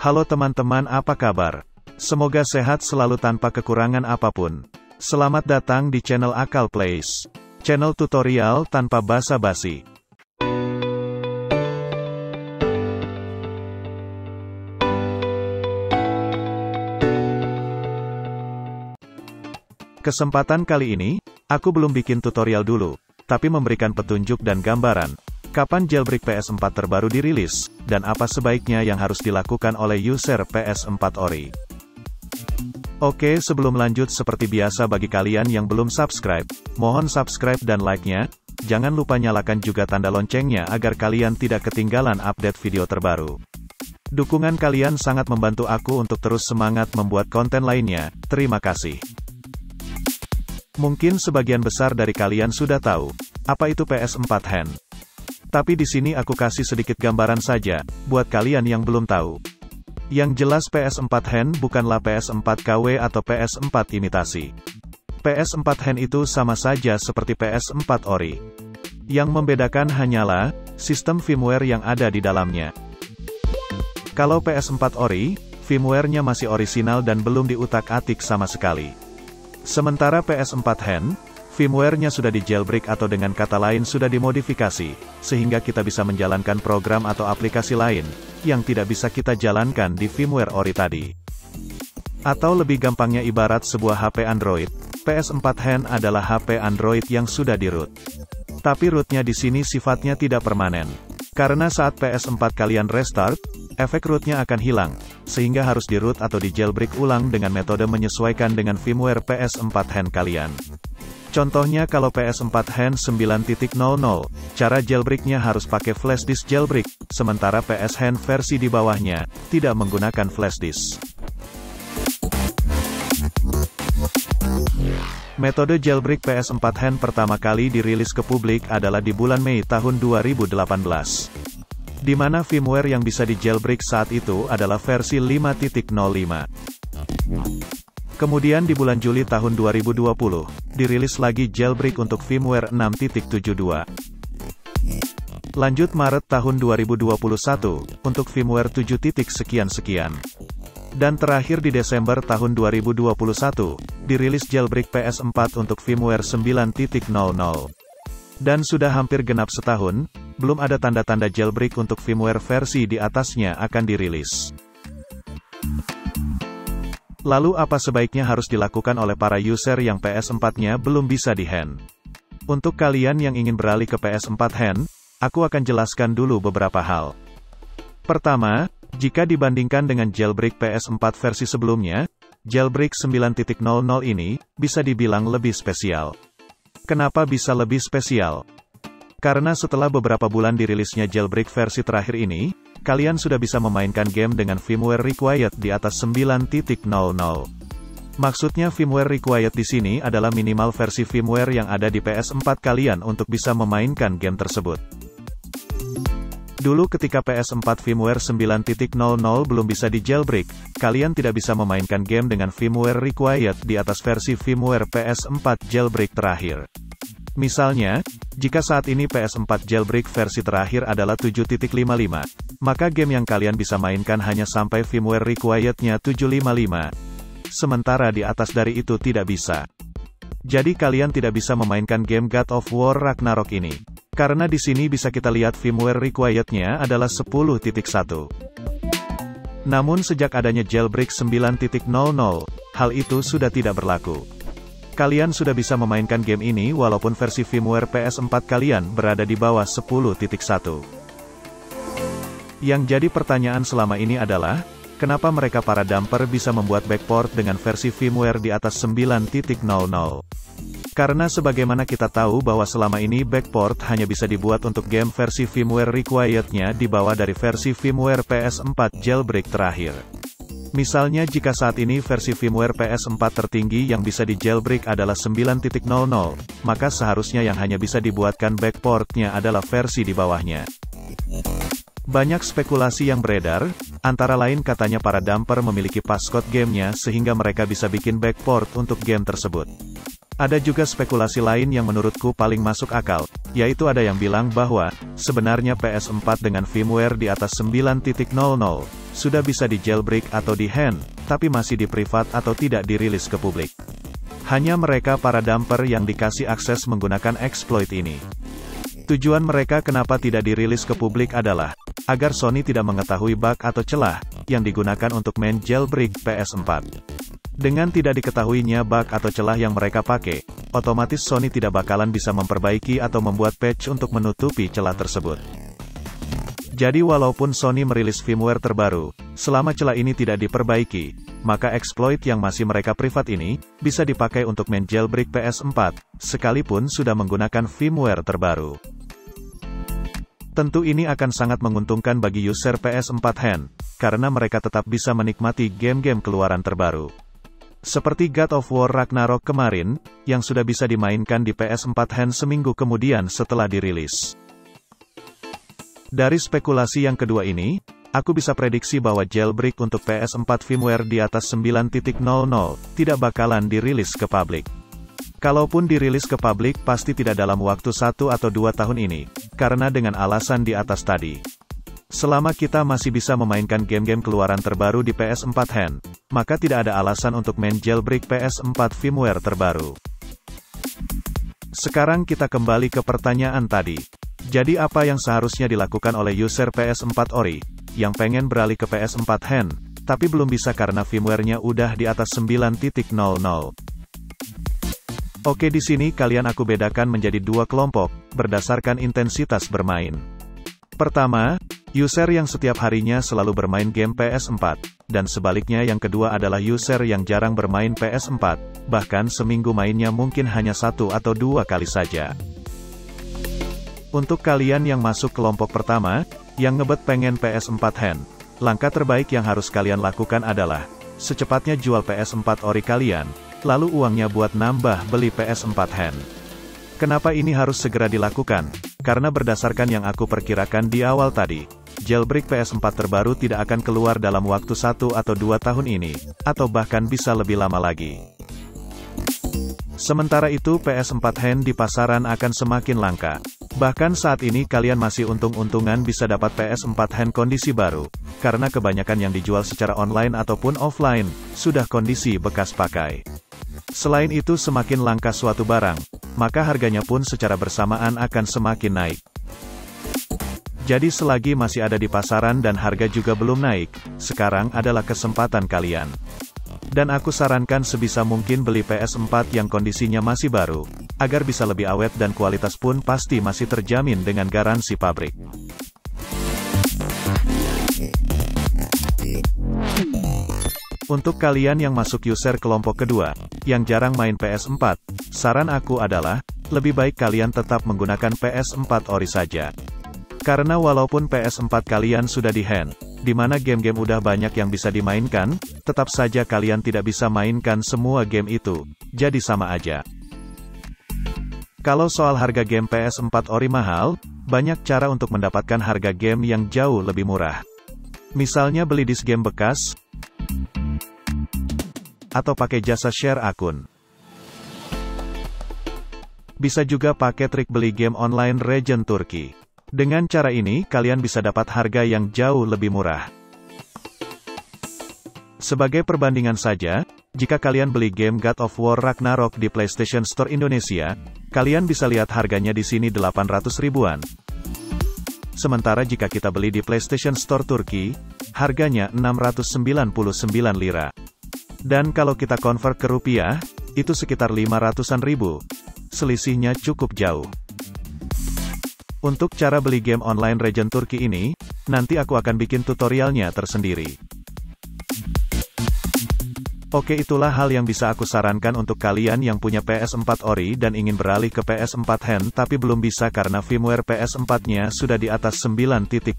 Halo teman-teman, apa kabar? Semoga sehat selalu tanpa kekurangan apapun. Selamat datang di channel Akal Plays. Channel tutorial tanpa basa-basi. Kesempatan kali ini, aku belum bikin tutorial dulu, tapi memberikan petunjuk dan gambaran. Kapan jailbreak PS4 terbaru dirilis, dan apa sebaiknya yang harus dilakukan oleh user PS4 Ori. Oke, sebelum lanjut seperti biasa bagi kalian yang belum subscribe, mohon subscribe dan like-nya, jangan lupa nyalakan juga tanda loncengnya agar kalian tidak ketinggalan update video terbaru. Dukungan kalian sangat membantu aku untuk terus semangat membuat konten lainnya, terima kasih. Mungkin sebagian besar dari kalian sudah tahu, apa itu PS4 Hand. Tapi di sini aku kasih sedikit gambaran saja, buat kalian yang belum tahu. Yang jelas PS4 Hand bukanlah PS4 KW atau PS4 imitasi. PS4 Hand itu sama saja seperti PS4 Ori. Yang membedakan hanyalah, sistem firmware yang ada di dalamnya. Kalau PS4 Ori, firmware-nya masih orisinal dan belum diutak-atik sama sekali. Sementara PS4 Hand, firmware-nya sudah di jailbreak atau dengan kata lain sudah dimodifikasi, sehingga kita bisa menjalankan program atau aplikasi lain, yang tidak bisa kita jalankan di firmware Ori tadi. Atau lebih gampangnya ibarat sebuah HP Android, PS4 Hand adalah HP Android yang sudah di-root. Tapi rootnya di sini sifatnya tidak permanen. Karena saat PS4 kalian restart, efek rootnya akan hilang, sehingga harus di-root atau di jailbreak ulang dengan metode menyesuaikan dengan firmware PS4 Hand kalian. Contohnya kalau PS4 Hand 9.0, cara jailbreaknya harus pakai flash disk jailbreak, sementara PS Hand versi di bawahnya, tidak menggunakan flash disk. Metode jailbreak PS4 Hand pertama kali dirilis ke publik adalah di bulan Mei tahun 2018. Di mana firmware yang bisa di jailbreak saat itu adalah versi 5.05. Kemudian di bulan Juli tahun 2020, dirilis lagi jailbreak untuk firmware 6.72. Lanjut Maret tahun 2021, untuk firmware 7.sekian-sekian. Dan terakhir di Desember tahun 2021, dirilis jailbreak PS4 untuk firmware 9.00. Dan sudah hampir genap setahun, belum ada tanda-tanda jailbreak untuk firmware versi di atasnya akan dirilis. Lalu apa sebaiknya harus dilakukan oleh para user yang PS4-nya belum bisa di-hand? Untuk kalian yang ingin beralih ke PS4 Hand, aku akan jelaskan dulu beberapa hal. Pertama, jika dibandingkan dengan jailbreak PS4 versi sebelumnya, jailbreak 9.00 ini bisa dibilang lebih spesial. Kenapa bisa lebih spesial? Karena setelah beberapa bulan dirilisnya jailbreak versi terakhir ini, kalian sudah bisa memainkan game dengan firmware required di atas 9.00. Maksudnya firmware required di sini adalah minimal versi firmware yang ada di PS4 kalian untuk bisa memainkan game tersebut. Dulu ketika PS4 firmware 9.00 belum bisa di jailbreak, kalian tidak bisa memainkan game dengan firmware required di atas versi firmware PS4 jailbreak terakhir. Misalnya, jika saat ini PS4 jailbreak versi terakhir adalah 7.55, maka game yang kalian bisa mainkan hanya sampai firmware required-nya 755. Sementara di atas dari itu tidak bisa. Jadi kalian tidak bisa memainkan game God of War Ragnarok ini. Karena di sini bisa kita lihat firmware required-nya adalah 10.1. Namun sejak adanya jailbreak 9.00, hal itu sudah tidak berlaku. Kalian sudah bisa memainkan game ini walaupun versi firmware PS4 kalian berada di bawah 10.1. Yang jadi pertanyaan selama ini adalah, kenapa mereka para dumper bisa membuat backport dengan versi firmware di atas 9.00? Karena sebagaimana kita tahu bahwa selama ini backport hanya bisa dibuat untuk game versi firmware required-nya di bawah dari versi firmware PS4 jailbreak terakhir. Misalnya jika saat ini versi firmware PS4 tertinggi yang bisa di jailbreak adalah 9.00, maka seharusnya yang hanya bisa dibuatkan backport-nya adalah versi di bawahnya. Banyak spekulasi yang beredar, antara lain katanya para dumper memiliki passcode gamenya sehingga mereka bisa bikin backport untuk game tersebut. Ada juga spekulasi lain yang menurutku paling masuk akal, yaitu ada yang bilang bahwa, sebenarnya PS4 dengan firmware di atas 9.0.0, sudah bisa di jailbreak atau di hack, tapi masih di privat atau tidak dirilis ke publik. Hanya mereka para dumper yang dikasih akses menggunakan exploit ini. Tujuan mereka kenapa tidak dirilis ke publik adalah, agar Sony tidak mengetahui bug atau celah, yang digunakan untuk main jailbreak PS4. Dengan tidak diketahuinya bug atau celah yang mereka pakai, otomatis Sony tidak bakalan bisa memperbaiki atau membuat patch untuk menutupi celah tersebut. Jadi walaupun Sony merilis firmware terbaru, selama celah ini tidak diperbaiki, maka exploit yang masih mereka privat ini, bisa dipakai untuk main jailbreak PS4, sekalipun sudah menggunakan firmware terbaru. Tentu ini akan sangat menguntungkan bagi user PS4 hand, karena mereka tetap bisa menikmati game-game keluaran terbaru. Seperti God of War Ragnarok kemarin, yang sudah bisa dimainkan di PS4 hand seminggu kemudian setelah dirilis. Dari spekulasi yang kedua ini, aku bisa prediksi bahwa jailbreak untuk PS4 firmware di atas 9.0.0 tidak bakalan dirilis ke publik. Kalaupun dirilis ke publik pasti tidak dalam waktu 1 atau 2 tahun ini, karena dengan alasan di atas tadi. Selama kita masih bisa memainkan game-game keluaran terbaru di PS4 hand, maka tidak ada alasan untuk main jailbreak PS4 firmware terbaru. Sekarang kita kembali ke pertanyaan tadi. Jadi apa yang seharusnya dilakukan oleh user PS4 ori, yang pengen beralih ke PS4 hand, tapi belum bisa karena firmware-nya udah di atas 9.0.0? Oke, di sini kalian aku bedakan menjadi 2 kelompok, berdasarkan intensitas bermain. Pertama, user yang setiap harinya selalu bermain game PS4, dan sebaliknya yang kedua adalah user yang jarang bermain PS4, bahkan seminggu mainnya mungkin hanya 1 atau 2 kali saja. Untuk kalian yang masuk kelompok pertama, yang ngebet pengen PS4 hand, langkah terbaik yang harus kalian lakukan adalah, secepatnya jual PS4 ori kalian, lalu uangnya buat nambah beli PS4 hand. Kenapa ini harus segera dilakukan? Karena berdasarkan yang aku perkirakan di awal tadi, jailbreak PS4 terbaru tidak akan keluar dalam waktu 1 atau 2 tahun ini, atau bahkan bisa lebih lama lagi. Sementara itu PS4 hand di pasaran akan semakin langka. Bahkan saat ini kalian masih untung-untungan bisa dapat PS4 hand kondisi baru, karena kebanyakan yang dijual secara online ataupun offline, sudah kondisi bekas pakai. Selain itu semakin langka suatu barang, maka harganya pun secara bersamaan akan semakin naik. Jadi selagi masih ada di pasaran dan harga juga belum naik, sekarang adalah kesempatan kalian. Dan aku sarankan sebisa mungkin beli PS4 yang kondisinya masih baru, agar bisa lebih awet dan kualitas pun pasti masih terjamin dengan garansi pabrik. Untuk kalian yang masuk user kelompok kedua, yang jarang main PS4, saran aku adalah, lebih baik kalian tetap menggunakan PS4 ori saja. Karena walaupun PS4 kalian sudah di-hand, di mana game-game udah banyak yang bisa dimainkan, tetap saja kalian tidak bisa mainkan semua game itu, jadi sama aja. Kalau soal harga game PS4 ori mahal, banyak cara untuk mendapatkan harga game yang jauh lebih murah. Misalnya beli disk game bekas, atau pakai jasa share akun. Bisa juga pakai trik beli game online Region Turki. Dengan cara ini, kalian bisa dapat harga yang jauh lebih murah. Sebagai perbandingan saja, jika kalian beli game God of War Ragnarok di PlayStation Store Indonesia, kalian bisa lihat harganya di sini 800 ribuan. Sementara jika kita beli di PlayStation Store Turki, harganya 699 lira. Dan kalau kita convert ke rupiah, itu sekitar 500-an ribu. Selisihnya cukup jauh. Untuk cara beli game online Region Turki ini, nanti aku akan bikin tutorialnya tersendiri. Oke, itulah hal yang bisa aku sarankan untuk kalian yang punya PS4 ori dan ingin beralih ke PS4 hand tapi belum bisa karena firmware PS4-nya sudah di atas 9.0.0.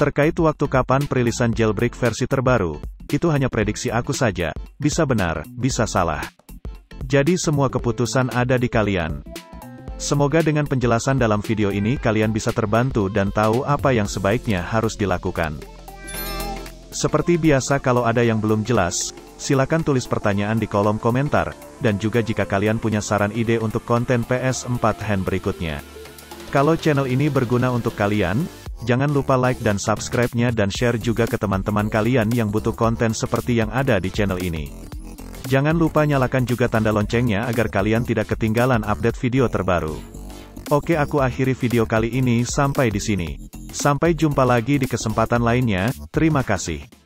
Terkait waktu kapan perilisan jailbreak versi terbaru, itu hanya prediksi aku saja, bisa benar, bisa salah. Jadi semua keputusan ada di kalian. Semoga dengan penjelasan dalam video ini kalian bisa terbantu dan tahu apa yang sebaiknya harus dilakukan. Seperti biasa kalau ada yang belum jelas, Silakan tulis pertanyaan di kolom komentar, dan juga jika kalian punya saran ide untuk konten PS4 Hand berikutnya. Kalau channel ini berguna untuk kalian, jangan lupa like dan subscribe-nya dan share juga ke teman-teman kalian yang butuh konten seperti yang ada di channel ini. Jangan lupa nyalakan juga tanda loncengnya agar kalian tidak ketinggalan update video terbaru. Oke, aku akhiri video kali ini sampai di sini. Sampai jumpa lagi di kesempatan lainnya, terima kasih.